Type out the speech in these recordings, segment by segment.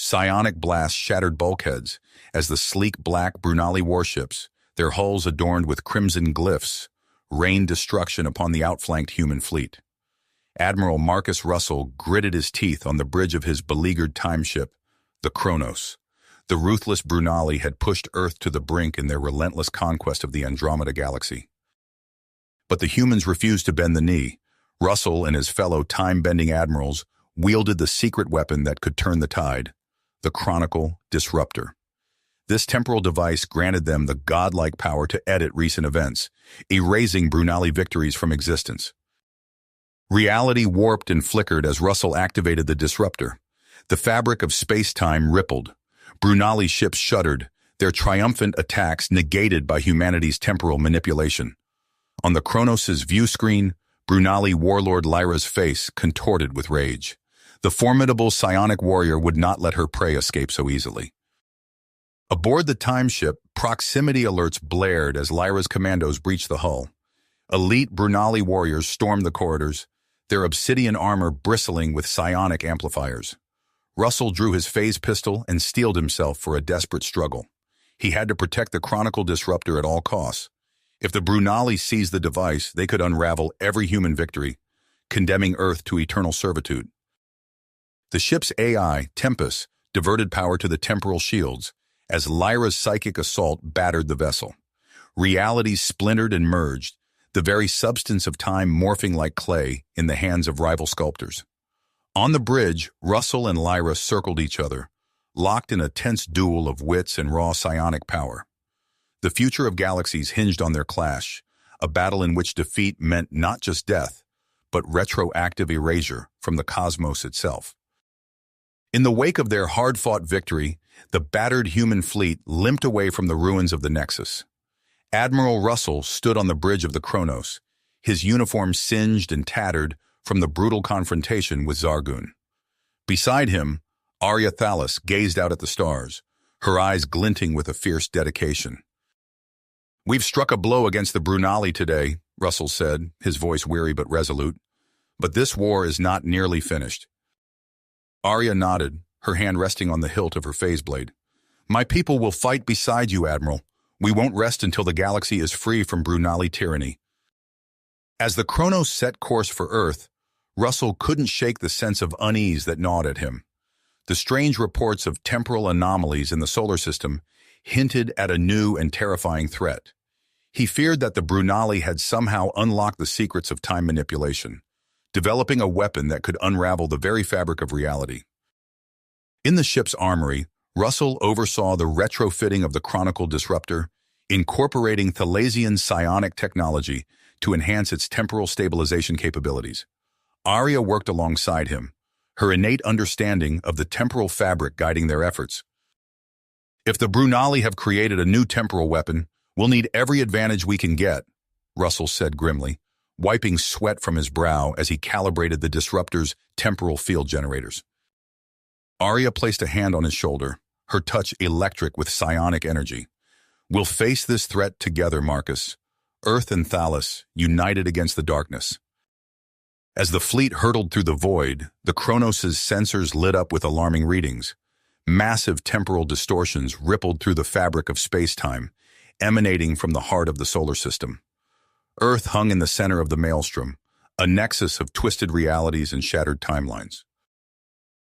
Psionic blasts shattered bulkheads as the sleek black Brunali warships, their hulls adorned with crimson glyphs, rained destruction upon the outflanked human fleet. Admiral Marcus Russell gritted his teeth on the bridge of his beleaguered timeship, the Kronos. The ruthless Brunali had pushed Earth to the brink in their relentless conquest of the Andromeda galaxy. But the humans refused to bend the knee. Russell and his fellow time-bending admirals wielded the secret weapon that could turn the tide, the Chronicle Disruptor. This temporal device granted them the godlike power to edit recent events, erasing Brunali victories from existence. Reality warped and flickered as Russell activated the disruptor. The fabric of space-time rippled. Brunali ships shuddered, their triumphant attacks negated by humanity's temporal manipulation. On the Kronos' view screen, Brunali warlord Lyra's face contorted with rage. The formidable psionic warrior would not let her prey escape so easily. Aboard the timeship, proximity alerts blared as Lyra's commandos breached the hull. Elite Brunali warriors stormed the corridors, their obsidian armor bristling with psionic amplifiers. Russell drew his phase pistol and steeled himself for a desperate struggle. He had to protect the Chronicle Disruptor at all costs. If the Brunali seized the device, they could unravel every human victory, condemning Earth to eternal servitude. The ship's AI, Tempest, diverted power to the temporal shields as Lyra's psychic assault battered the vessel. Realities splintered and merged, the very substance of time morphing like clay in the hands of rival sculptors. On the bridge, Russell and Lyra circled each other, locked in a tense duel of wits and raw psionic power. The future of galaxies hinged on their clash, a battle in which defeat meant not just death, but retroactive erasure from the cosmos itself. In the wake of their hard-fought victory, the battered human fleet limped away from the ruins of the Nexus. Admiral Russell stood on the bridge of the Kronos, his uniform singed and tattered from the brutal confrontation with Zargun. Beside him, Arya Thalas gazed out at the stars, her eyes glinting with a fierce dedication. "We've struck a blow against the Brunali today," Russell said, his voice weary but resolute. "But this war is not nearly finished." Arya nodded, her hand resting on the hilt of her phase blade. "My people will fight beside you, Admiral. We won't rest until the galaxy is free from Brunali tyranny." As the Kronos set course for Earth, Russell couldn't shake the sense of unease that gnawed at him. The strange reports of temporal anomalies in the solar system hinted at a new and terrifying threat. He feared that the Brunali had somehow unlocked the secrets of time manipulation, developing a weapon that could unravel the very fabric of reality. In the ship's armory, Russell oversaw the retrofitting of the Chronicle Disruptor, incorporating Thalasian psionic technology to enhance its temporal stabilization capabilities. Arya worked alongside him, her innate understanding of the temporal fabric guiding their efforts. "If the Brunali have created a new temporal weapon, we'll need every advantage we can get," Russell said grimly, wiping sweat from his brow as he calibrated the disruptor's temporal field generators. Arya placed a hand on his shoulder, her touch electric with psionic energy. "We'll face this threat together, Marcus. Earth and Thalas, united against the darkness." As the fleet hurtled through the void, the Kronos' sensors lit up with alarming readings. Massive temporal distortions rippled through the fabric of space-time, emanating from the heart of the solar system. Earth hung in the center of the maelstrom, a nexus of twisted realities and shattered timelines.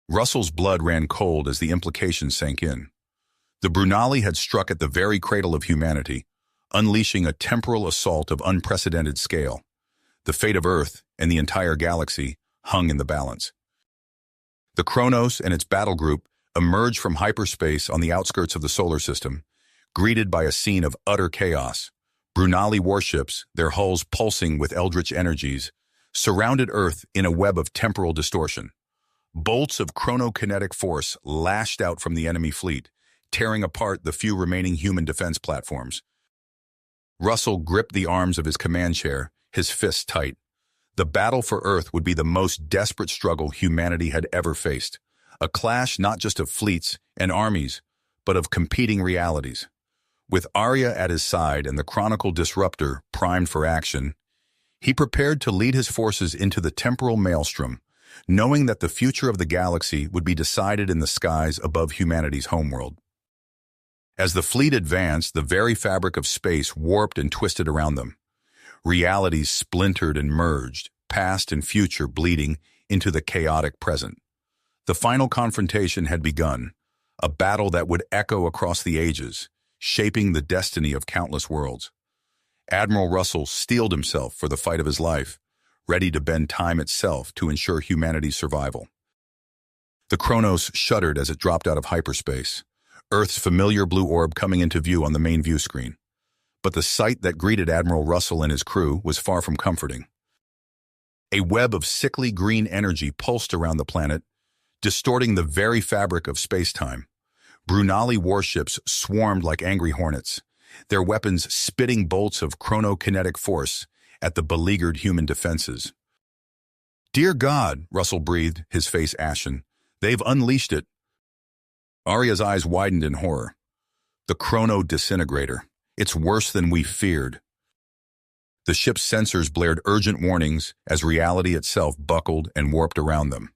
Russell's blood ran cold as the implications sank in. The Brunali had struck at the very cradle of humanity, unleashing a temporal assault of unprecedented scale. The fate of Earth and the entire galaxy hung in the balance. The Kronos and its battle group emerged from hyperspace on the outskirts of the solar system, greeted by a scene of utter chaos. Brunali warships, their hulls pulsing with eldritch energies, surrounded Earth in a web of temporal distortion. Bolts of chronokinetic force lashed out from the enemy fleet, tearing apart the few remaining human defense platforms. Russell gripped the arms of his command chair, his fists tight. The battle for Earth would be the most desperate struggle humanity had ever faced. A clash not just of fleets and armies, but of competing realities. With Arya at his side and the Chronicle Disruptor primed for action, he prepared to lead his forces into the temporal maelstrom, knowing that the future of the galaxy would be decided in the skies above humanity's homeworld. As the fleet advanced, the very fabric of space warped and twisted around them. Realities splintered and merged, past and future bleeding into the chaotic present. The final confrontation had begun, a battle that would echo across the ages, shaping the destiny of countless worlds. Admiral Russell steeled himself for the fight of his life, ready to bend time itself to ensure humanity's survival. The Kronos shuddered as it dropped out of hyperspace, Earth's familiar blue orb coming into view on the main view screen. But the sight that greeted Admiral Russell and his crew was far from comforting. A web of sickly green energy pulsed around the planet, distorting the very fabric of space-time. Brunali warships swarmed like angry hornets, their weapons spitting bolts of chronokinetic force at the beleaguered human defenses. "Dear God," Russell breathed, his face ashen. "They've unleashed it." Arya's eyes widened in horror. "The chrono disintegrator. It's worse than we feared." The ship's sensors blared urgent warnings as reality itself buckled and warped around them.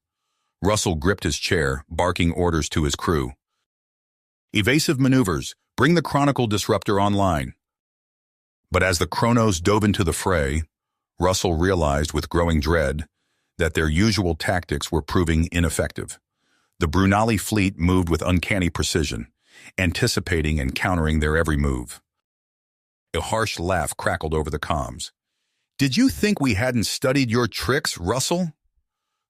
Russell gripped his chair, barking orders to his crew. "Evasive maneuvers. Bring the Chronicle Disruptor online." But as the Chronos dove into the fray, Russell realized with growing dread that their usual tactics were proving ineffective. The Brunali fleet moved with uncanny precision, anticipating and countering their every move. A harsh laugh crackled over the comms. "Did you think we hadn't studied your tricks, Russell?"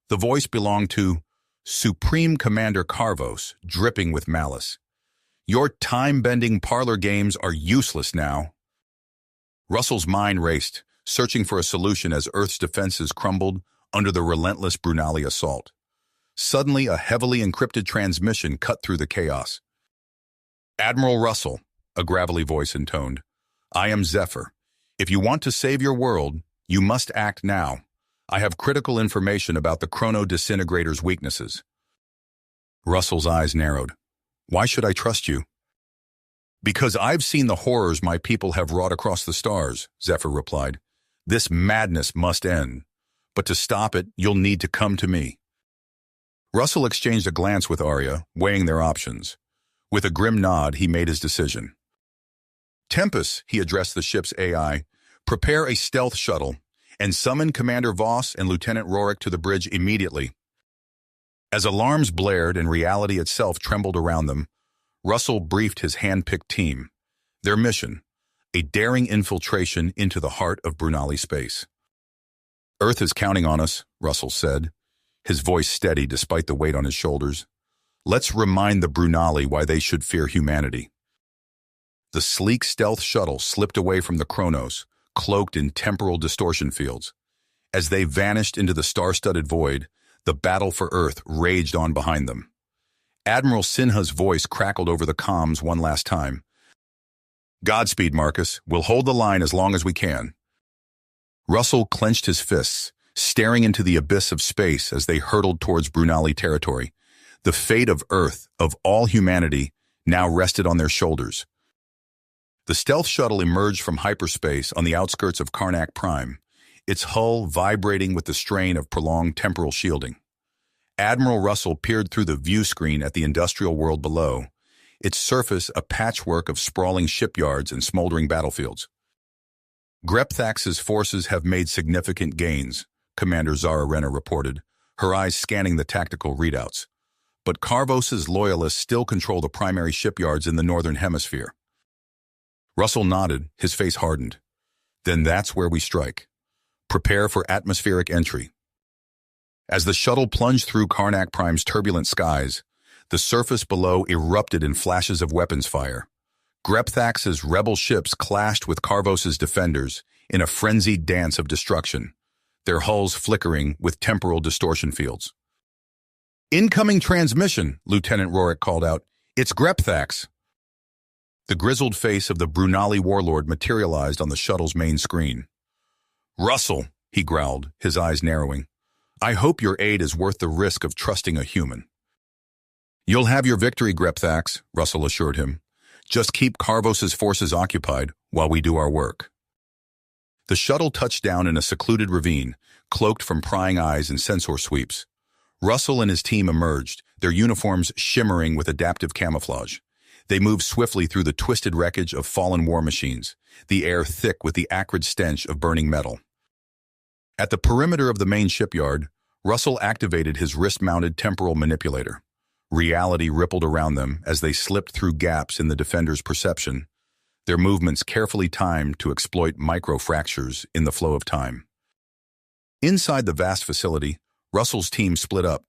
The voice belonged to Supreme Commander Carvos, dripping with malice. "Your time-bending parlor games are useless now." Russell's mind raced, searching for a solution as Earth's defenses crumbled under the relentless Brunali assault. Suddenly, a heavily encrypted transmission cut through the chaos. "Admiral Russell," a gravelly voice intoned, "I am Zephyr. If you want to save your world, you must act now. I have critical information about the Chrono Disintegrator's weaknesses." Russell's eyes narrowed. "Why should I trust you?" "Because I've seen the horrors my people have wrought across the stars," Zephyr replied. "This madness must end. But to stop it, you'll need to come to me." Russell exchanged a glance with Arya, weighing their options. With a grim nod, he made his decision. "Tempest," he addressed the ship's AI, "prepare a stealth shuttle and summon Commander Voss and Lieutenant Rorik to the bridge immediately." As alarms blared and reality itself trembled around them, Russell briefed his hand-picked team. Their mission, a daring infiltration into the heart of Brunali space. "Earth is counting on us," Russell said, his voice steady despite the weight on his shoulders. "Let's remind the Brunali why they should fear humanity." The sleek stealth shuttle slipped away from the Chronos, cloaked in temporal distortion fields. As they vanished into the star-studded void, the battle for Earth raged on behind them. Admiral Sinha's voice crackled over the comms one last time. "Godspeed, Marcus. We'll hold the line as long as we can." Russell clenched his fists, staring into the abyss of space as they hurtled towards Brunali territory. The fate of Earth, of all humanity, now rested on their shoulders. The stealth shuttle emerged from hyperspace on the outskirts of Karnak Prime, its hull vibrating with the strain of prolonged temporal shielding. Admiral Russell peered through the view screen at the industrial world below, its surface a patchwork of sprawling shipyards and smoldering battlefields. "Grepthax's forces have made significant gains," Commander Zara Renner reported, her eyes scanning the tactical readouts. "But Carvos's loyalists still control the primary shipyards in the northern hemisphere." Russell nodded, his face hardened. "Then that's where we strike. Prepare for atmospheric entry." As the shuttle plunged through Karnak Prime's turbulent skies, the surface below erupted in flashes of weapons fire. Grepthax's rebel ships clashed with Carvos's defenders in a frenzied dance of destruction, their hulls flickering with temporal distortion fields. "Incoming transmission," Lieutenant Rorik called out. "It's Grepthax." The grizzled face of the Brunali warlord materialized on the shuttle's main screen. "Russell," he growled, his eyes narrowing, "I hope your aid is worth the risk of trusting a human." "You'll have your victory, Grepthax," Russell assured him. "Just keep Carvos's forces occupied while we do our work." The shuttle touched down in a secluded ravine, cloaked from prying eyes and sensor sweeps. Russell and his team emerged, their uniforms shimmering with adaptive camouflage. They moved swiftly through the twisted wreckage of fallen war machines, the air thick with the acrid stench of burning metal. At the perimeter of the main shipyard, Russell activated his wrist-mounted temporal manipulator. Reality rippled around them as they slipped through gaps in the defenders' perception, their movements carefully timed to exploit micro-fractures in the flow of time. Inside the vast facility, Russell's team split up.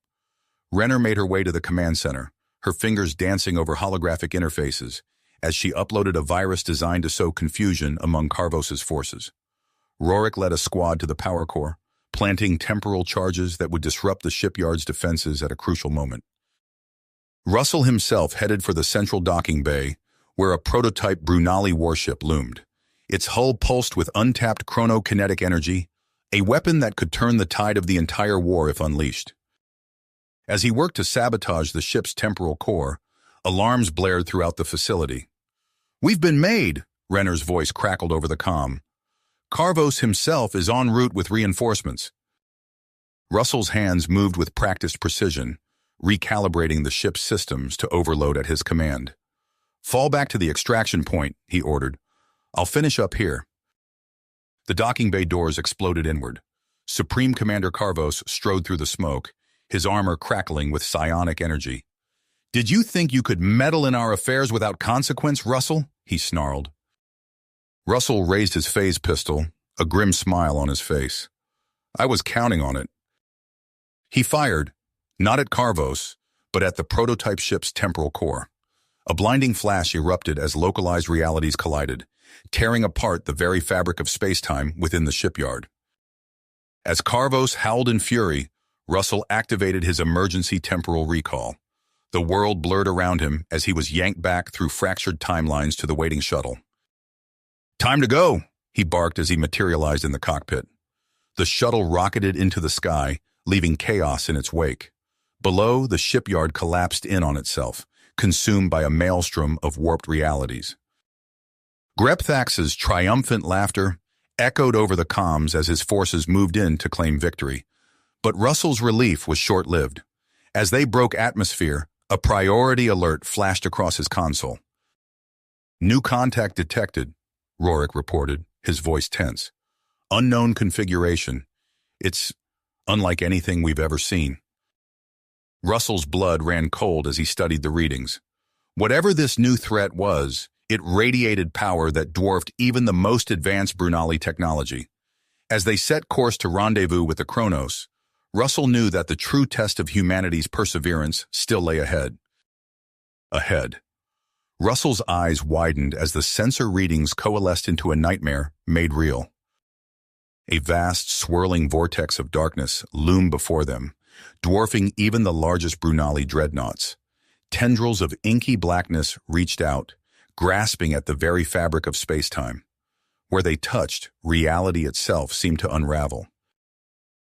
Renner made her way to the command center, her fingers dancing over holographic interfaces as she uploaded a virus designed to sow confusion among Carvos's forces. Rorik led a squad to the power core, planting temporal charges that would disrupt the shipyard's defenses at a crucial moment. Russell himself headed for the central docking bay, where a prototype Brunali warship loomed, its hull pulsed with untapped chronokinetic energy, a weapon that could turn the tide of the entire war if unleashed. As he worked to sabotage the ship's temporal core, alarms blared throughout the facility. "We've been made," Renner's voice crackled over the comm. "Carvos himself is en route with reinforcements." Russell's hands moved with practiced precision, recalibrating the ship's systems to overload at his command. "Fall back to the extraction point," he ordered. "I'll finish up here." The docking bay doors exploded inward. Supreme Commander Carvos strode through the smoke, his armor crackling with psionic energy. "Did you think you could meddle in our affairs without consequence, Russell?" he snarled. Russell raised his phase pistol, a grim smile on his face. "I was counting on it." He fired, not at Carvos, but at the prototype ship's temporal core. A blinding flash erupted as localized realities collided, tearing apart the very fabric of space-time within the shipyard. As Carvos howled in fury, Russell activated his emergency temporal recall. The world blurred around him as he was yanked back through fractured timelines to the waiting shuttle. "Time to go," he barked as he materialized in the cockpit. The shuttle rocketed into the sky, leaving chaos in its wake. Below, the shipyard collapsed in on itself, consumed by a maelstrom of warped realities. Grepthax's triumphant laughter echoed over the comms as his forces moved in to claim victory. But Russell's relief was short-lived. As they broke atmosphere, a priority alert flashed across his console. "New contact detected," Rorik reported, his voice tense. "Unknown configuration. It's unlike anything we've ever seen." Russell's blood ran cold as he studied the readings. Whatever this new threat was, it radiated power that dwarfed even the most advanced Brunali technology. As they set course to rendezvous with the Kronos, Russell knew that the true test of humanity's perseverance still lay ahead. Russell's eyes widened as the sensor readings coalesced into a nightmare made real. A vast, swirling vortex of darkness loomed before them, dwarfing even the largest Brunali dreadnoughts. Tendrils of inky blackness reached out, grasping at the very fabric of space-time. Where they touched, reality itself seemed to unravel.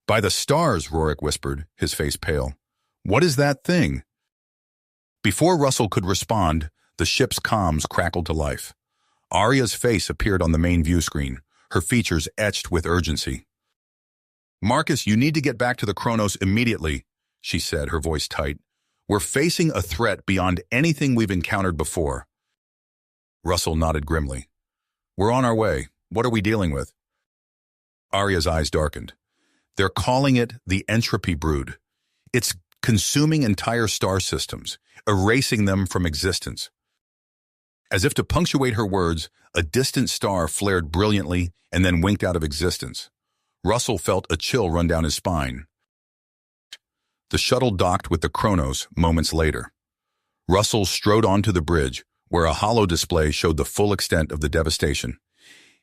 "By the stars," Rorik whispered, his face pale. "What is that thing?" Before Russell could respond, the ship's comms crackled to life. Arya's face appeared on the main view screen, her features etched with urgency. "Marcus, you need to get back to the Kronos immediately," she said, her voice tight. "We're facing a threat beyond anything we've encountered before." Russell nodded grimly. "We're on our way. What are we dealing with?" Arya's eyes darkened. "They're calling it the Entropy Brood. It's consuming entire star systems, erasing them from existence." As if to punctuate her words, a distant star flared brilliantly and then winked out of existence. Russell felt a chill run down his spine. The shuttle docked with the Kronos moments later. Russell strode onto the bridge, where a holo display showed the full extent of the devastation.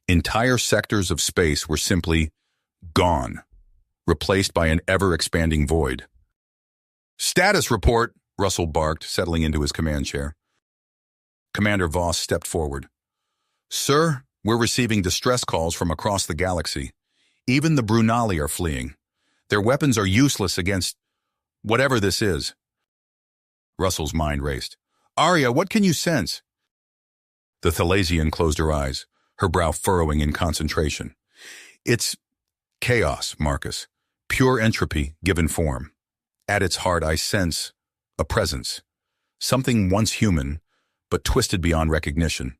Entire sectors of space were simply gone, replaced by an ever-expanding void. "Status report," Russell barked, settling into his command chair. Commander Voss stepped forward. "Sir, we're receiving distress calls from across the galaxy. Even the Brunali are fleeing. Their weapons are useless against whatever this is." Russell's mind raced. "Arya, what can you sense?" The Thalasian closed her eyes, her brow furrowing in concentration. "It's chaos, Marcus. Pure entropy given form." At its heart, I sense a presence, something once human, but twisted beyond recognition.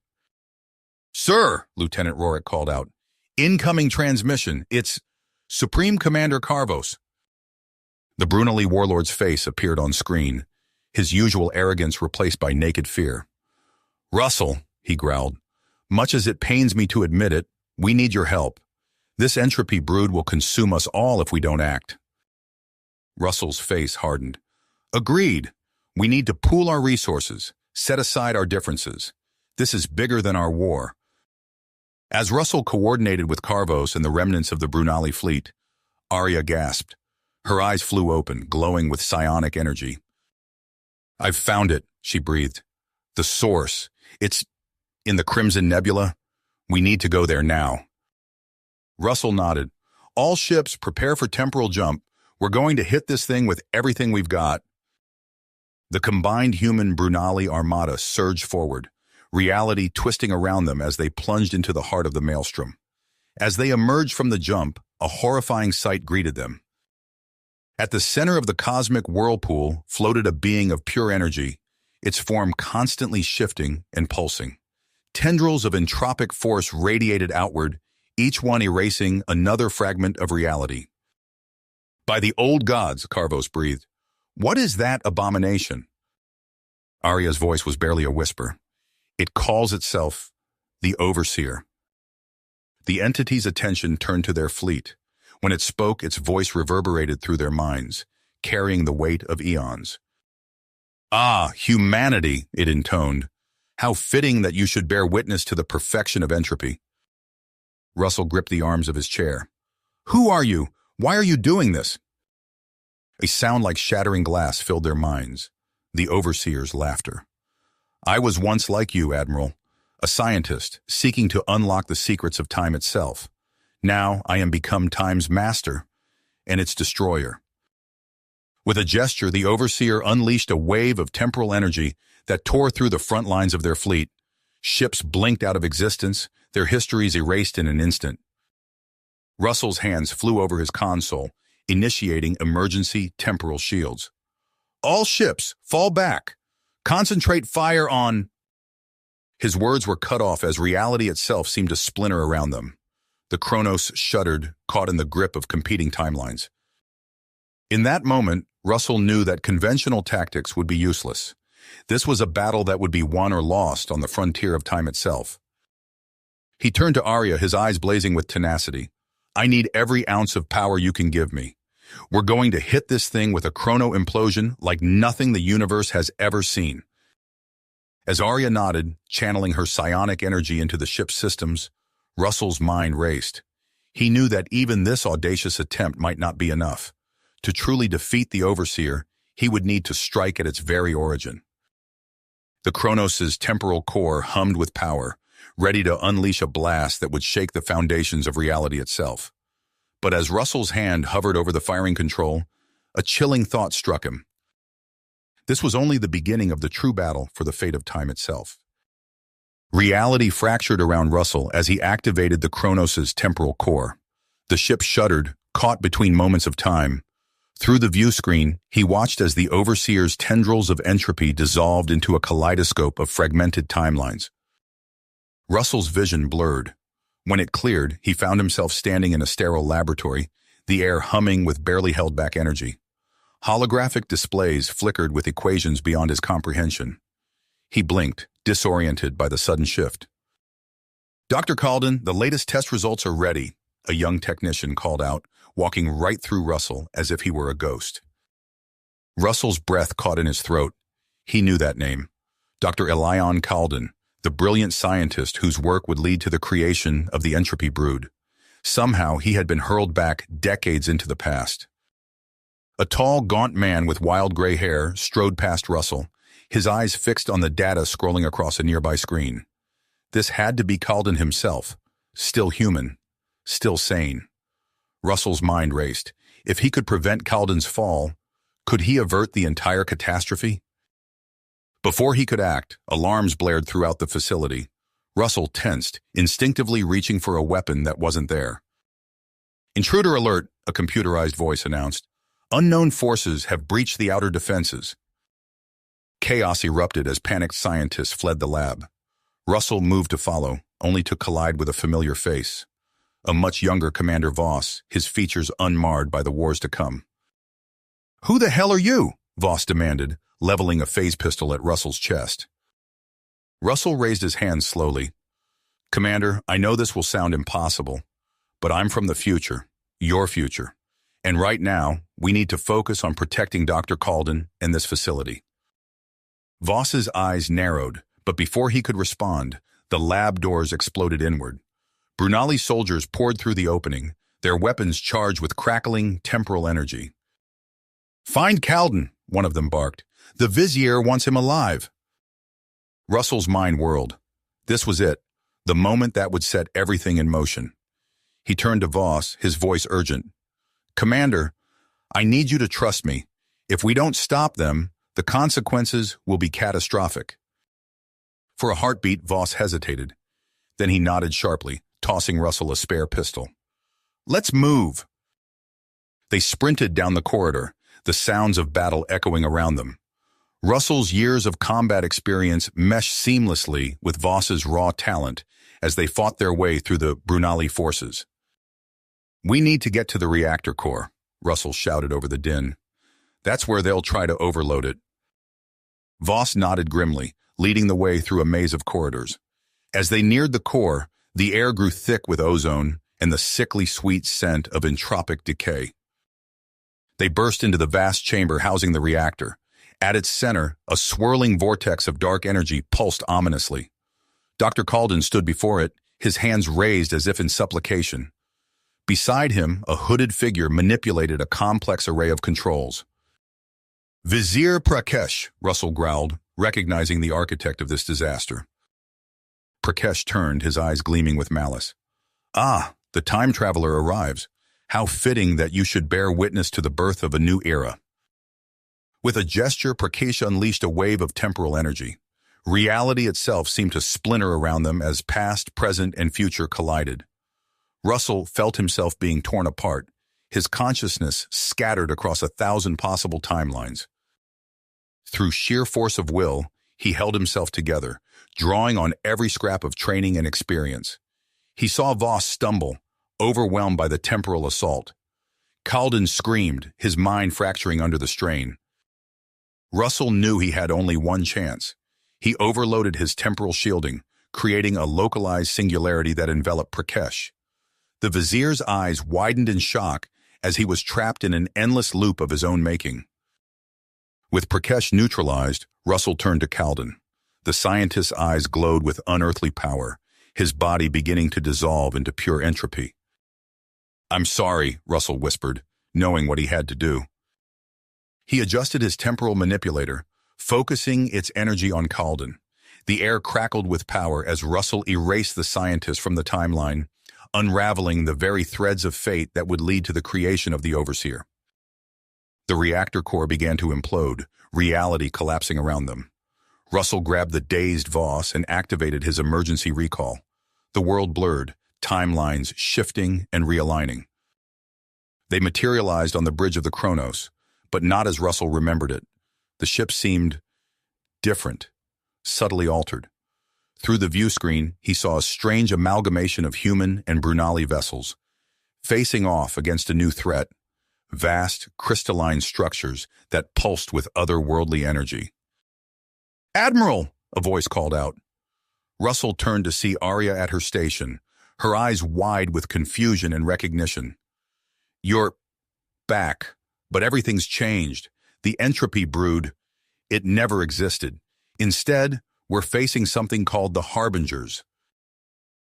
"Sir," Lieutenant Rorik called out, "incoming transmission. It's Supreme Commander Carvos." The Brunelli Warlord's face appeared on screen, his usual arrogance replaced by naked fear. "Russell," he growled, "much as it pains me to admit it, we need your help. This entropy brood will consume us all if we don't act." Russell's face hardened. "Agreed. We need to pool our resources, set aside our differences. This is bigger than our war." As Russell coordinated with Carvos and the remnants of the Brunali fleet, Arya gasped. Her eyes flew open, glowing with psionic energy. "I've found it," she breathed. "The source. It's in the Crimson Nebula. We need to go there now." Russell nodded. "All ships, prepare for temporal jump. We're going to hit this thing with everything we've got." The combined human Brunali armada surged forward, reality twisting around them as they plunged into the heart of the maelstrom. As they emerged from the jump, a horrifying sight greeted them. At the center of the cosmic whirlpool floated a being of pure energy, its form constantly shifting and pulsing. Tendrils of entropic force radiated outward, each one erasing another fragment of reality. "By the old gods," Carvos breathed, "what is that abomination?" Arya's voice was barely a whisper. "It calls itself the Overseer." The entity's attention turned to their fleet. When it spoke, its voice reverberated through their minds, carrying the weight of eons. "Ah, humanity," it intoned. "How fitting that you should bear witness to the perfection of entropy." Russell gripped the arms of his chair. "Who are you? Why are you doing this?" A sound like shattering glass filled their minds, the Overseer's laughter. "I was once like you, Admiral, a scientist seeking to unlock the secrets of time itself. Now I am become time's master and its destroyer." With a gesture, the Overseer unleashed a wave of temporal energy that tore through the front lines of their fleet. Ships blinked out of existence, their histories erased in an instant. Russell's hands flew over his console, initiating emergency temporal shields. "All ships, fall back. Concentrate fire on—" His words were cut off as reality itself seemed to splinter around them. The Chronos shuddered, caught in the grip of competing timelines. In that moment, Russell knew that conventional tactics would be useless. This was a battle that would be won or lost on the frontier of time itself. He turned to Arya, his eyes blazing with tenacity. "I need every ounce of power you can give me. We're going to hit this thing with a chrono implosion like nothing the universe has ever seen." As Arya nodded, channeling her psionic energy into the ship's systems, Russell's mind raced. He knew that even this audacious attempt might not be enough. To truly defeat the Overseer, he would need to strike at its very origin. The Kronos' temporal core hummed with power, ready to unleash a blast that would shake the foundations of reality itself. But as Russell's hand hovered over the firing control, a chilling thought struck him. This was only the beginning of the true battle for the fate of time itself. Reality fractured around Russell as he activated the Kronos' temporal core. The ship shuddered, caught between moments of time. Through the view screen, he watched as the Overseer's tendrils of entropy dissolved into a kaleidoscope of fragmented timelines. Russell's vision blurred. When it cleared, he found himself standing in a sterile laboratory, the air humming with barely held back energy. Holographic displays flickered with equations beyond his comprehension. He blinked, disoriented by the sudden shift. "Dr. Calden, the latest test results are ready," a young technician called out, walking right through Russell as if he were a ghost. Russell's breath caught in his throat. He knew that name. Dr. Elion Calden, the brilliant scientist whose work would lead to the creation of the entropy brood. Somehow he had been hurled back decades into the past. A tall, gaunt man with wild gray hair strode past Russell, his eyes fixed on the data scrolling across a nearby screen. This had to be Calden himself, still human, still sane. Russell's mind raced. If he could prevent Calden's fall, could he avert the entire catastrophe? Before he could act, alarms blared throughout the facility. Russell tensed, instinctively reaching for a weapon that wasn't there. "Intruder alert," a computerized voice announced. Unknown forces have breached the outer defenses. Chaos erupted as panicked scientists fled the lab. Russell moved to follow, only to collide with a familiar face. A much younger Commander Voss, his features unmarred by the wars to come. "Who the hell are you?" Voss demanded, leveling a phase pistol at Russell's chest. Russell raised his hand slowly. "Commander, I know this will sound impossible, but I'm from the future, your future. And right now, we need to focus on protecting Dr. Calden and this facility." Voss's eyes narrowed, but before he could respond, the lab doors exploded inward. Brunali soldiers poured through the opening, their weapons charged with crackling temporal energy. "Find Calden," one of them barked. "The Vizier wants him alive." Russell's mind whirled. This was it, the moment that would set everything in motion. He turned to Voss, his voice urgent. "Commander, I need you to trust me. If we don't stop them, the consequences will be catastrophic." For a heartbeat, Voss hesitated. Then he nodded sharply, tossing Russell a spare pistol. "Let's move." They sprinted down the corridor, the sounds of battle echoing around them. Russell's years of combat experience meshed seamlessly with Voss's raw talent as they fought their way through the Brunali forces. "We need to get to the reactor core," Russell shouted over the din. "That's where they'll try to overload it." Voss nodded grimly, leading the way through a maze of corridors. As they neared the core, the air grew thick with ozone and the sickly sweet scent of entropic decay. They burst into the vast chamber housing the reactor. At its center, a swirling vortex of dark energy pulsed ominously. Dr. Calden stood before it, his hands raised as if in supplication. Beside him, a hooded figure manipulated a complex array of controls. "Vizier Prakesh," Russell growled, recognizing the architect of this disaster. Prakesh turned, his eyes gleaming with malice. "Ah, the time traveler arrives. How fitting that you should bear witness to the birth of a new era." With a gesture, Prakesh unleashed a wave of temporal energy. Reality itself seemed to splinter around them as past, present, and future collided. Russell felt himself being torn apart, his consciousness scattered across 1,000 possible timelines. Through sheer force of will, he held himself together, drawing on every scrap of training and experience. He saw Voss stumble, overwhelmed by the temporal assault. Calden screamed, his mind fracturing under the strain. Russell knew he had only one chance. He overloaded his temporal shielding, creating a localized singularity that enveloped Prakesh. The Vizier's eyes widened in shock as he was trapped in an endless loop of his own making. With Prakesh neutralized, Russell turned to Calden. The scientist's eyes glowed with unearthly power, his body beginning to dissolve into pure entropy. "I'm sorry," Russell whispered, knowing what he had to do. He adjusted his temporal manipulator, focusing its energy on Calden. The air crackled with power as Russell erased the scientist from the timeline, unraveling the very threads of fate that would lead to the creation of the Overseer. The reactor core began to implode, reality collapsing around them. Russell grabbed the dazed Voss and activated his emergency recall. The world blurred, timelines shifting and realigning. They materialized on the bridge of the Chronos, but not as Russell remembered it. The ship seemed different, subtly altered. Through the view screen, he saw a strange amalgamation of human and Brunali vessels, facing off against a new threat, vast, crystalline structures that pulsed with otherworldly energy. "Admiral!" a voice called out. Russell turned to see Arya at her station, her eyes wide with confusion and recognition. "You're back, but everything's changed. The entropy brood, it never existed. Instead, we're facing something called the Harbingers."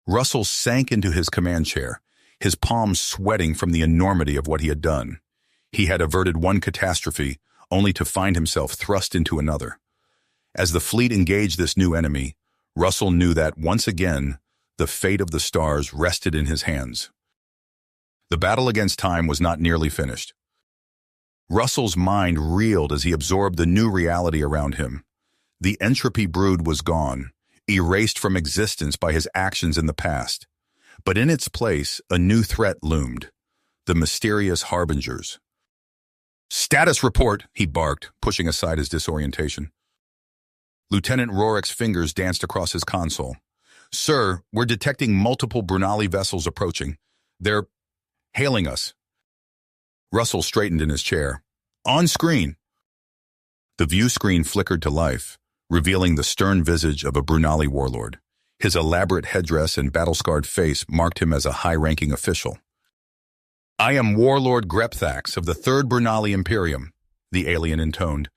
Russell sank into his command chair, his palms sweating from the enormity of what he had done. He had averted one catastrophe, only to find himself thrust into another. As the fleet engaged this new enemy, Russell knew that, once again, the fate of the stars rested in his hands. The battle against time was not nearly finished. Russell's mind reeled as he absorbed the new reality around him. The entropy brood was gone, erased from existence by his actions in the past. But in its place, a new threat loomed: the mysterious Harbingers. Status report, he barked, pushing aside his disorientation. Lieutenant Rorick's fingers danced across his console. Sir, we're detecting multiple Brunali vessels approaching. They're hailing us. Russell straightened in his chair. On screen. The view screen flickered to life, revealing the stern visage of a Brunali warlord. His elaborate headdress and battle-scarred face marked him as a high-ranking official. I am Warlord Grepthax of the 3rd Brunali Imperium, the alien intoned.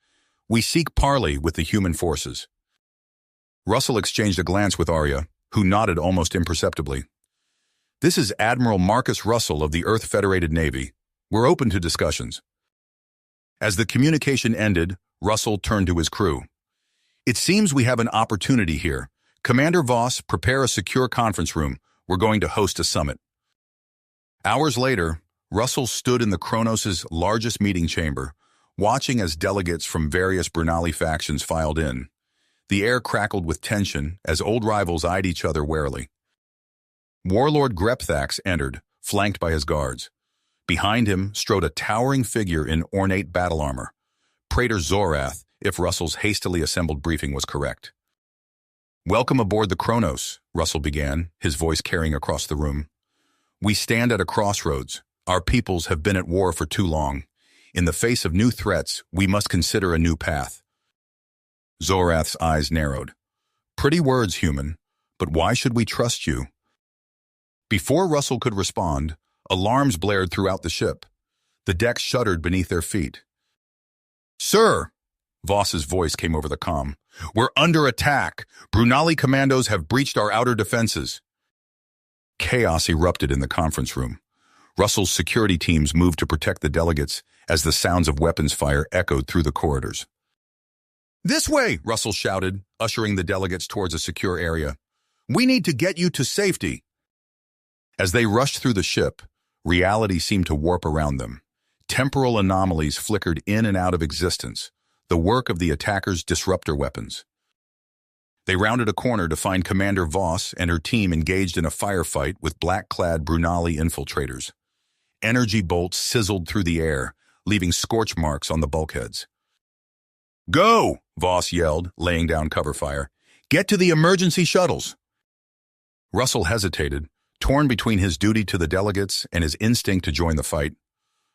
We seek parley with the human forces. Russell exchanged a glance with Arya, who nodded almost imperceptibly. This is Admiral Marcus Russell of the Earth Federated Navy. We're open to discussions. As the communication ended, Russell turned to his crew. It seems we have an opportunity here. Commander Voss, prepare a secure conference room. We're going to host a summit. Hours later, Russell stood in the Kronos' largest meeting chamber, watching as delegates from various Brunali factions filed in. The air crackled with tension as old rivals eyed each other warily. Warlord Grepthax entered, flanked by his guards. Behind him strode a towering figure in ornate battle armor, Praetor Zorath, if Russell's hastily assembled briefing was correct. Welcome aboard the Kronos, Russell began, his voice carrying across the room. We stand at a crossroads. Our peoples have been at war for too long. In the face of new threats, we must consider a new path. Zorath's eyes narrowed. Pretty words, human, but why should we trust you? Before Russell could respond, alarms blared throughout the ship. The deck shuddered beneath their feet. Sir, Voss's voice came over the comm. We're under attack. Brunali commandos have breached our outer defenses. Chaos erupted in the conference room. Russell's security teams moved to protect the delegates as the sounds of weapons fire echoed through the corridors. This way, Russell shouted, ushering the delegates towards a secure area. We need to get you to safety. As they rushed through the ship, reality seemed to warp around them. Temporal anomalies flickered in and out of existence, the work of the attackers' disruptor weapons. They rounded a corner to find Commander Voss and her team engaged in a firefight with black-clad Brunali infiltrators. Energy bolts sizzled through the air, leaving scorch marks on the bulkheads. Go, Voss yelled, laying down cover fire. Get to the emergency shuttles. Russell hesitated, torn between his duty to the delegates and his instinct to join the fight.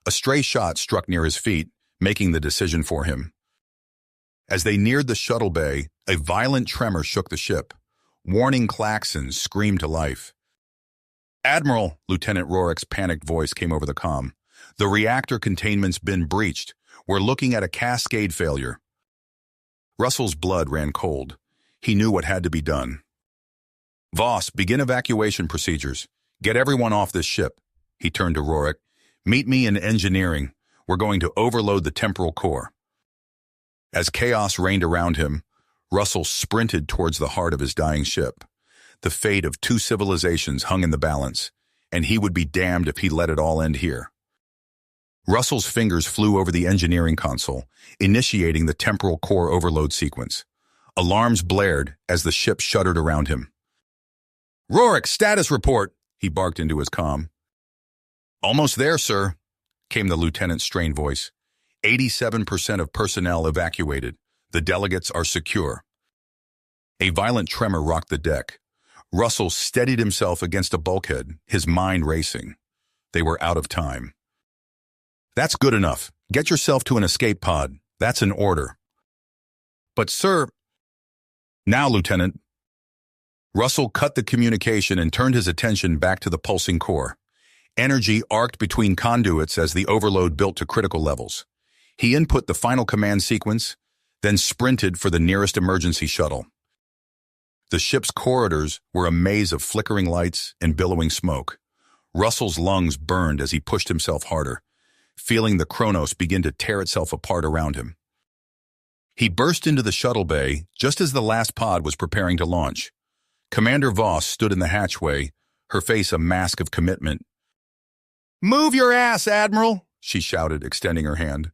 A stray shot struck near his feet, making the decision for him. As they neared the shuttle bay, a violent tremor shook the ship. Warning klaxons screamed to life. Admiral, Lieutenant Rorick's panicked voice came over the comm. The reactor containment's been breached. We're looking at a cascade failure. Russell's blood ran cold. He knew what had to be done. Voss, begin evacuation procedures. Get everyone off this ship. He turned to Rorick. Meet me in engineering. We're going to overload the temporal core. As chaos reigned around him, Russell sprinted towards the heart of his dying ship. The fate of 2 civilizations hung in the balance, and he would be damned if he let it all end here. Russell's fingers flew over the engineering console, initiating the temporal core overload sequence. Alarms blared as the ship shuddered around him. Rorick, status report, he barked into his comm. Almost there, sir, came the lieutenant's strained voice. 87% of personnel evacuated. The delegates are secure. A violent tremor rocked the deck. Russell steadied himself against a bulkhead, his mind racing. They were out of time. That's good enough. Get yourself to an escape pod. That's an order. But, sir... Now, Lieutenant. Russell cut the communication and turned his attention back to the pulsing core. Energy arced between conduits as the overload built to critical levels. He input the final command sequence, then sprinted for the nearest emergency shuttle. The ship's corridors were a maze of flickering lights and billowing smoke. Russell's lungs burned as he pushed himself harder, feeling the Kronos begin to tear itself apart around him. He burst into the shuttle bay just as the last pod was preparing to launch. Commander Voss stood in the hatchway, her face a mask of commitment. "Move your ass, Admiral!" she shouted, extending her hand.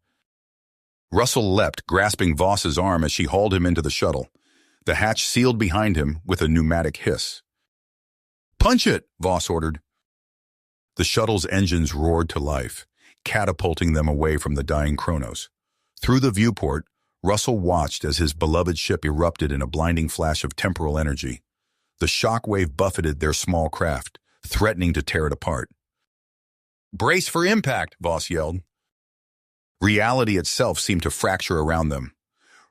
Russell leapt, grasping Voss's arm as she hauled him into the shuttle. The hatch sealed behind him with a pneumatic hiss. "Punch it!" Voss ordered. The shuttle's engines roared to life. catapulting them away from the dying Kronos. Through the viewport, Russell watched as his beloved ship erupted in a blinding flash of temporal energy. The shockwave buffeted their small craft, threatening to tear it apart. "Brace for impact," Voss yelled. Reality itself seemed to fracture around them.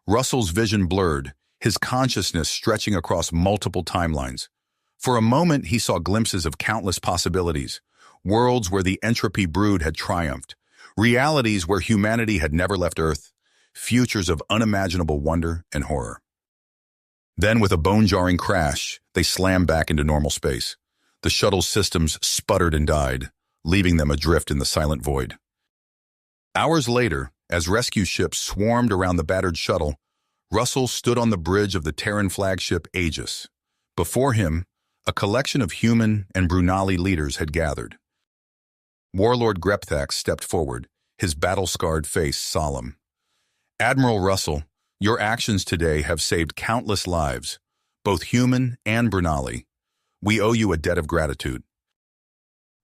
Russell's vision blurred, his consciousness stretching across multiple timelines. For a moment, he saw glimpses of countless possibilities, worlds where the entropy brood had triumphed, realities where humanity had never left Earth, futures of unimaginable wonder and horror. Then, with a bone-jarring crash, they slammed back into normal space. The shuttle's systems sputtered and died, leaving them adrift in the silent void. Hours later, as rescue ships swarmed around the battered shuttle, Russell stood on the bridge of the Terran flagship Aegis. Before him, a collection of human and Brunali leaders had gathered. Warlord Grepthax stepped forward, his battle-scarred face solemn. "Admiral Russell, your actions today have saved countless lives, both human and Brunali. We owe you a debt of gratitude."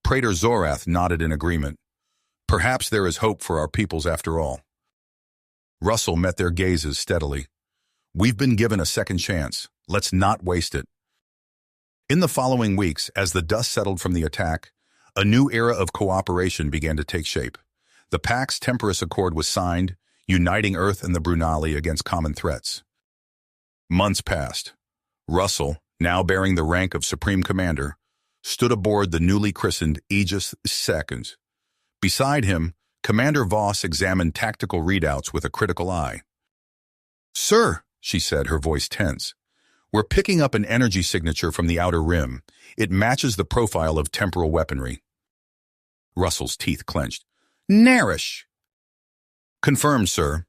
Praetor Zorath nodded in agreement. "Perhaps there is hope for our peoples after all." Russell met their gazes steadily. "We've been given a second chance. Let's not waste it." In the following weeks, as the dust settled from the attack, a new era of cooperation began to take shape. The Pax Temporis Accord was signed, uniting Earth and the Brunali against common threats. Months passed. Russell, now bearing the rank of Supreme Commander, stood aboard the newly christened Aegis II. Beside him, Commander Voss examined tactical readouts with a critical eye. "Sir," she said, her voice tense, "we're picking up an energy signature from the outer rim. It matches the profile of temporal weaponry." Russell's teeth clenched. "Narish!" "Confirmed, sir.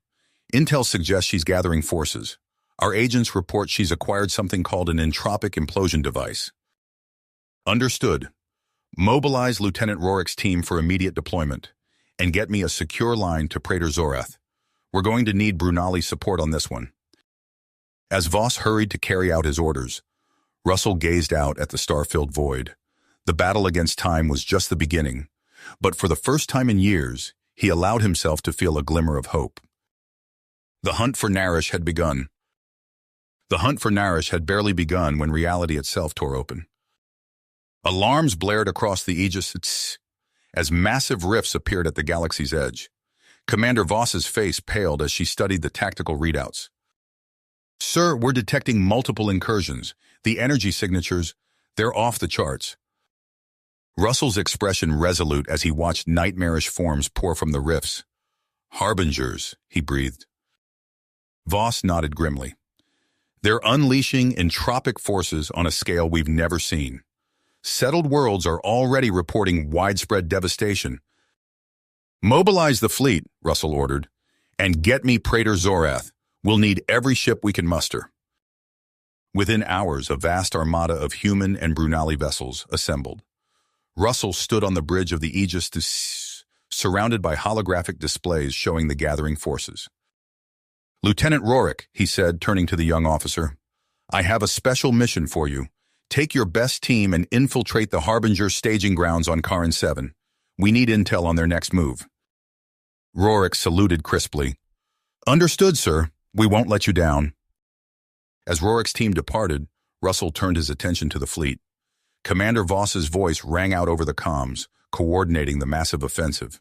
Intel suggests she's gathering forces. Our agents report she's acquired something called an entropic implosion device." "Understood. Mobilize Lieutenant Rorik's team for immediate deployment, and get me a secure line to Praetor Zorath. We're going to need Brunali support on this one." As Voss hurried to carry out his orders, Russell gazed out at the star-filled void. The battle against time was just the beginning, but for the first time in years, he allowed himself to feel a glimmer of hope. The hunt for Narish had begun. The hunt for Narish had barely begun when reality itself tore open. Alarms blared across the Aegis as massive rifts appeared at the galaxy's edge. Commander Voss's face paled as she studied the tactical readouts. "Sir, we're detecting multiple incursions. The energy signatures, they're off the charts." Russell's expression resolute as he watched nightmarish forms pour from the rifts. "Harbingers," he breathed. Voss nodded grimly. "They're unleashing entropic forces on a scale we've never seen. Settled worlds are already reporting widespread devastation." "Mobilize the fleet," Russell ordered, "and get me Praetor Zorath. We'll need every ship we can muster." Within hours, a vast armada of human and Brunali vessels assembled. Russell stood on the bridge of the Aegis, surrounded by holographic displays showing the gathering forces. "Lieutenant Rorik," he said, turning to the young officer, "I have a special mission for you. Take your best team and infiltrate the Harbinger staging grounds on Karin 7. We need intel on their next move." Rorik saluted crisply. "Understood, sir. We won't let you down." As Rorik's team departed, Russell turned his attention to the fleet. Commander Voss's voice rang out over the comms, coordinating the massive offensive.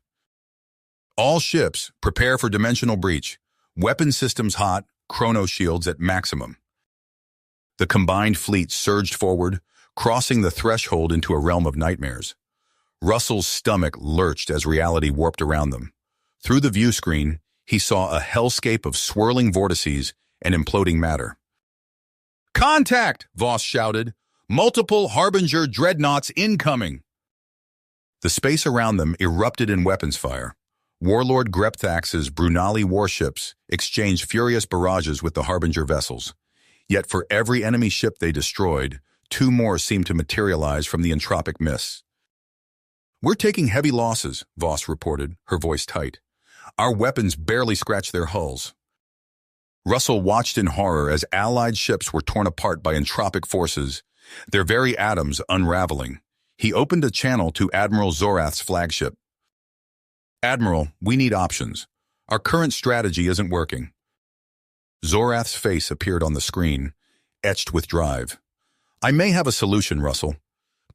"All ships, prepare for dimensional breach. Weapon systems hot, chrono shields at maximum." The combined fleet surged forward, crossing the threshold into a realm of nightmares. Russell's stomach lurched as reality warped around them. Through the view screen, he saw a hellscape of swirling vortices and imploding matter. "Contact!" Voss shouted. "Multiple Harbinger dreadnoughts incoming!" The space around them erupted in weapons fire. Warlord Grepthax's Brunali warships exchanged furious barrages with the Harbinger vessels. Yet for every enemy ship they destroyed, 2 more seemed to materialize from the entropic mists. "We're taking heavy losses," Voss reported, her voice tight. "Our weapons barely scratched their hulls." Russell watched in horror as Allied ships were torn apart by entropic forces, their very atoms unraveling. He opened a channel to Admiral Zorath's flagship. Admiral, we need options. Our current strategy isn't working. Zorath's face appeared on the screen, etched with drive. I may have a solution, Russell,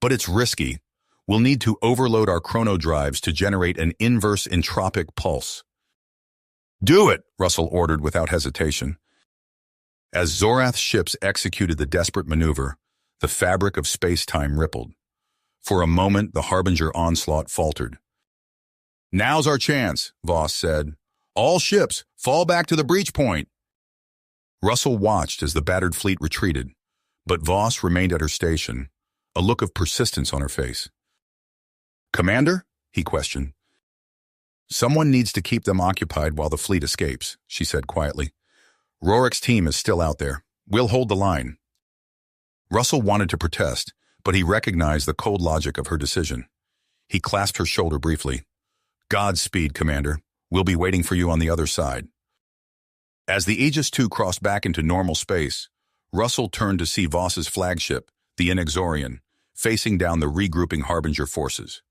but it's risky. We'll need to overload our chrono drives to generate an inverse entropic pulse. Do it, Russell ordered without hesitation. As Zorath's ships executed the desperate maneuver, the fabric of space-time rippled. For a moment, the Harbinger onslaught faltered. Now's our chance, Voss said. All ships, fall back to the breach point. Russell watched as the battered fleet retreated, but Voss remained at her station, a look of persistence on her face. Commander? He questioned. Someone needs to keep them occupied while the fleet escapes, she said quietly. Rorik's team is still out there. We'll hold the line. Russell wanted to protest, but he recognized the cold logic of her decision. He clasped her shoulder briefly. Godspeed, Commander. We'll be waiting for you on the other side. As the Aegis II crossed back into normal space, Russell turned to see Voss's flagship, the Inexorian, facing down the regrouping Harbinger forces.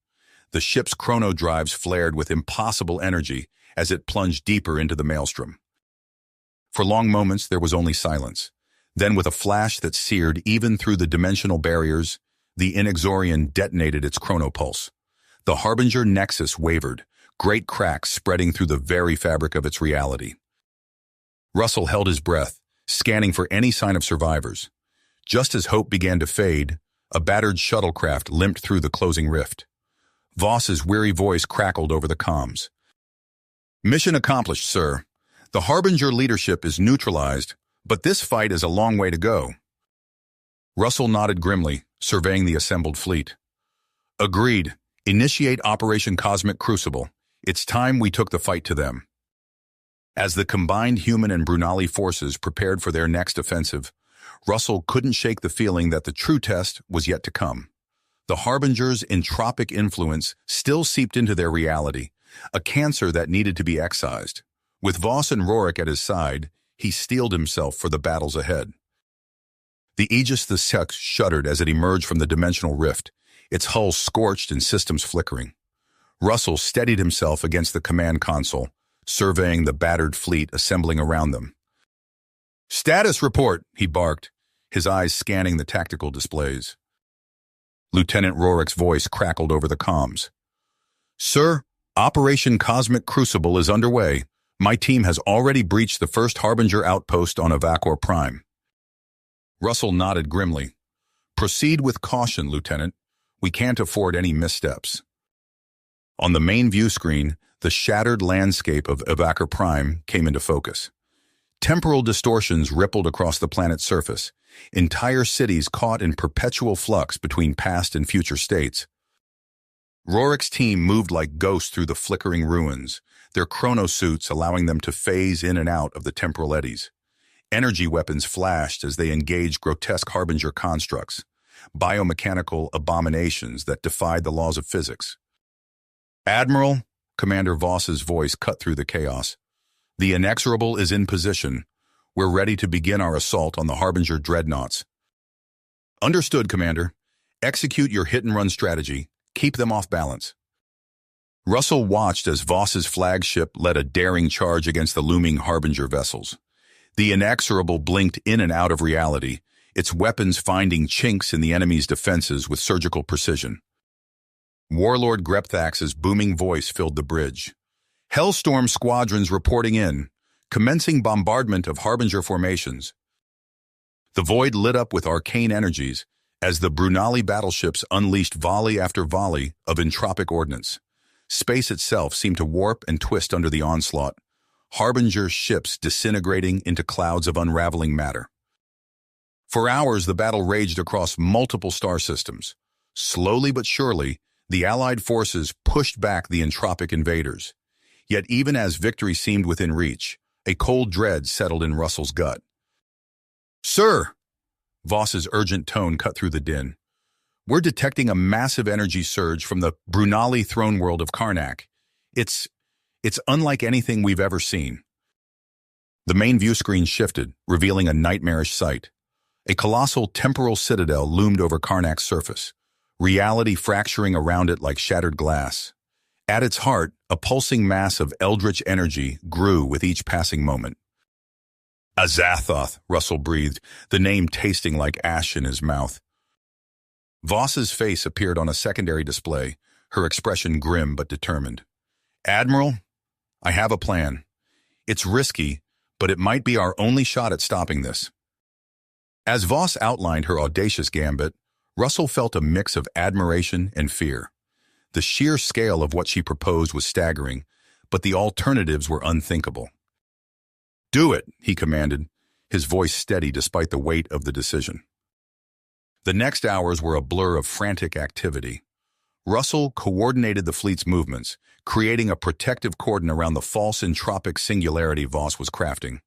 The ship's chrono drives flared with impossible energy as it plunged deeper into the maelstrom. For long moments, there was only silence. Then, with a flash that seared even through the dimensional barriers, the Inexorian detonated its chronopulse. The Harbinger nexus wavered, great cracks spreading through the very fabric of its reality. Russell held his breath, scanning for any sign of survivors. Just as hope began to fade, a battered shuttlecraft limped through the closing rift. Voss's weary voice crackled over the comms. Mission accomplished, sir. The Harbinger leadership is neutralized, but this fight is a long way to go. Russell nodded grimly, surveying the assembled fleet. Agreed. Initiate Operation Cosmic Crucible. It's time we took the fight to them. As the combined human and Brunali forces prepared for their next offensive, Russell couldn't shake the feeling that the true test was yet to come. The Harbinger's entropic influence still seeped into their reality, a cancer that needed to be excised. With Voss and Rorik at his side, he steeled himself for the battles ahead. The Aegis VI shuddered as it emerged from the dimensional rift, its hull scorched and systems flickering. Russell steadied himself against the command console, surveying the battered fleet assembling around them. Status report, he barked, his eyes scanning the tactical displays. Lieutenant Rorik's voice crackled over the comms. Sir, Operation Cosmic Crucible is underway. My team has already breached the first Harbinger outpost on Avacor Prime. Russell nodded grimly. Proceed with caution, Lieutenant. We can't afford any missteps. On the main view screen, the shattered landscape of Avacor Prime came into focus. Temporal distortions rippled across the planet's surface, entire cities caught in perpetual flux between past and future states. Rorik's team moved like ghosts through the flickering ruins, their chronosuits allowing them to phase in and out of the temporal eddies. Energy weapons flashed as they engaged grotesque Harbinger constructs, biomechanical abominations that defied the laws of physics. Admiral, Commander Voss's voice cut through the chaos. The Inexorable is in position. We're ready to begin our assault on the Harbinger dreadnoughts. Understood, Commander. Execute your hit-and-run strategy. Keep them off balance. Russell watched as Voss's flagship led a daring charge against the looming Harbinger vessels. The Inexorable blinked in and out of reality, its weapons finding chinks in the enemy's defenses with surgical precision. Warlord Grepthax's booming voice filled the bridge. Hellstorm squadrons reporting in, commencing bombardment of Harbinger formations. The void lit up with arcane energies as the Brunali battleships unleashed volley after volley of entropic ordnance. Space itself seemed to warp and twist under the onslaught, Harbinger ships disintegrating into clouds of unraveling matter. For hours, the battle raged across multiple star systems. Slowly but surely, the Allied forces pushed back the entropic invaders. Yet even as victory seemed within reach, a cold dread settled in Russell's gut. Sir! Voss's urgent tone cut through the din. We're detecting a massive energy surge from the Brunali throne world of Karnak. It's unlike anything we've ever seen. The main view screen shifted, revealing a nightmarish sight. A colossal temporal citadel loomed over Karnak's surface, reality fracturing around it like shattered glass. At its heart, A pulsing mass of eldritch energy grew with each passing moment. Azathoth, Russell breathed, the name tasting like ash in his mouth. Voss's face appeared on a secondary display, her expression grim but determined. Admiral, I have a plan. It's risky, but it might be our only shot at stopping this. As Voss outlined her audacious gambit, Russell felt a mix of admiration and fear. The sheer scale of what she proposed was staggering, but the alternatives were unthinkable. Do it, he commanded, his voice steady despite the weight of the decision. The next hours were a blur of frantic activity. Russell coordinated the fleet's movements, creating a protective cordon around the false entropic singularity Voss was crafting.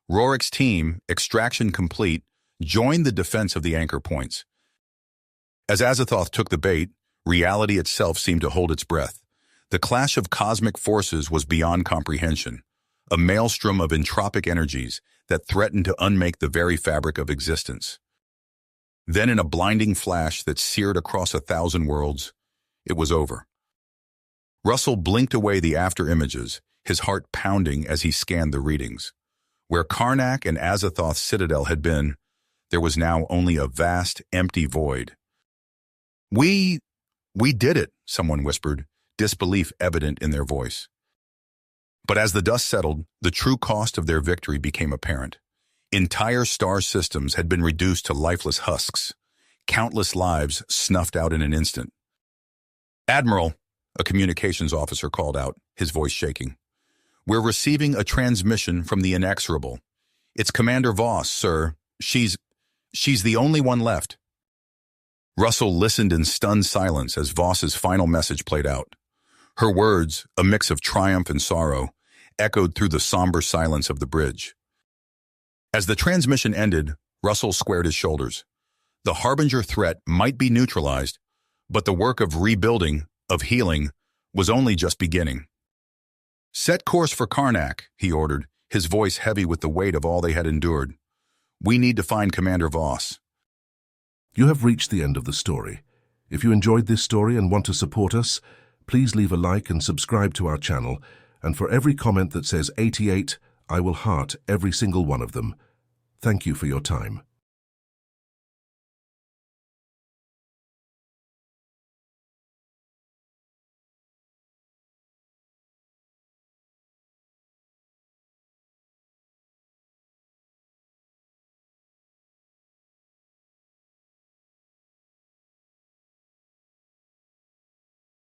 Rorik's team, extraction complete, joined the defense of the anchor points. As Azathoth took the bait, reality itself seemed to hold its breath. The clash of cosmic forces was beyond comprehension, a maelstrom of entropic energies that threatened to unmake the very fabric of existence. Then in a blinding flash that seared across 1,000 worlds, it was over. Russell blinked away the after-images, his heart pounding as he scanned the readings. Where Karnak and Azathoth's citadel had been, there was now only a vast, empty void. We did it, someone whispered, disbelief evident in their voice. But as the dust settled, the true cost of their victory became apparent. Entire star systems had been reduced to lifeless husks, countless lives snuffed out in an instant. Admiral, a communications officer called out, his voice shaking. We're receiving a transmission from the inexorable. It's Commander Voss, sir. She's the only one left. Russell listened in stunned silence as Voss's final message played out. Her words, a mix of triumph and sorrow, echoed through the somber silence of the bridge. As the transmission ended, Russell squared his shoulders. The Harbinger threat might be neutralized, but the work of rebuilding, of healing, was only just beginning. Set course for Karnak, he ordered, his voice heavy with the weight of all they had endured. We need to find Commander Voss. You have reached the end of the story. If you enjoyed this story and want to support us, please leave a like and subscribe to our channel, and for every comment that says 88, I will heart every single one of them. Thank you for your time.